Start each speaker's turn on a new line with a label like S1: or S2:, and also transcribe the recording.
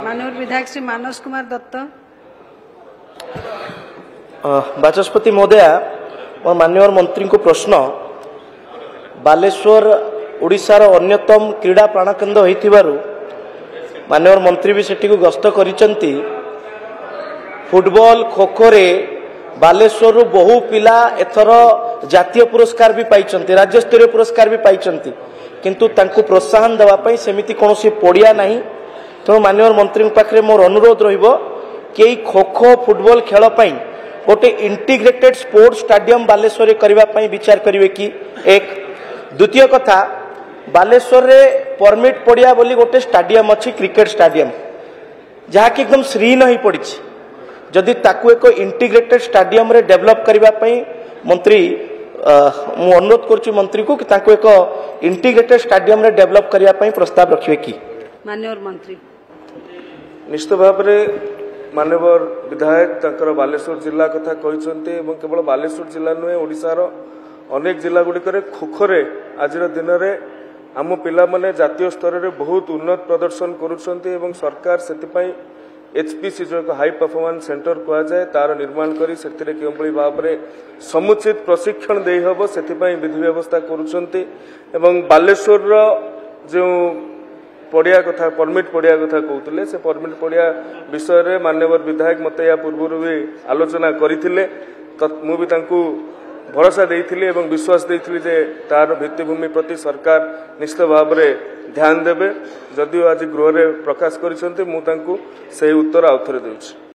S1: माननीय विधायक श्री मानस कुमार दत्त।
S2: बाचस्पति महोदय और माननीय मंत्री को प्रश्न बालेश्वर ओडिशार अन्यतम क्रीड़ा प्राणकेन्द्र होइथिबारु माननीय मंत्री भी सेठी को गस्त करिसंती। फुटबॉल खो खो रे बालेश्वर बहु पिला एथर जातीय पुरस्कार भी पाइचंती, राज्य स्तरीय पुरस्कार भी पाइचंती, किंतु तांको प्रोत्साहन देवा पई सेमिति कोनोसी पड़िया नाही। तो माननीय मंत्री पाखरे मोर अनुरोध रहिबो कि खो खो फुटबॉल खेल पई गोटे इंटीग्रेटेड स्पोर्ट्स स्टेडियम बालेश्वर रे करबा पई विचार करिवे कि। एक द्वितीय कथा, बालेश्वर रे परमिट पड़िया बोली गोटे स्टेडियम अछि, क्रिकेट स्टेडियम, जहा कि एकदम श्रीन ही पड़ी। जदि ताकू एक इंटीग्रेटेड स्टेडियम रे डेवलप करबा पई मंत्री मु अनुरोध करछु मंत्री को कि ताकू एक इंटीग्रेटेड स्टेडियम रे डेवलप करबा पई प्रस्ताव रखिवे कि।
S1: माननीय मंत्री
S3: निश्चित भाव में मानव विधायक तकर बालेश्वर जिला कथा कहते, केवल बालेश्वर जिला नुहे ओडिशार अनेक जिला गुड़िक खोखोरे आज दिन में आम पिला माने जातीय स्तर में बहुत उन्नत प्रदर्शन करुछंती एवं सरकार से एचपीसी जो एक हाई परफॉर्मेंस सेंटर कहुए तार निर्माण करी सेथिरे केवल भाव में समुचित प्रशिक्षण दे हबो सेथिपई विधि व्यवस्था करुछंती एवं बालेश्वर जो पड़िया कथा परमिट पड़िया कथा कहते से परमिट पड़िया विषय रे माननीय विधायक मत या पूर्व भी आलोचना करथिले। मु भी तांकू भरोसा देइथिली एवं विश्वास देइथिली जे तार भित्तिभूमि प्रति सरकार निश्चित भाव में ध्यान देबे। जदिও आज गृह रे प्रकाश करिसंते मु तांकू से उत्तर आउथरे देउछि।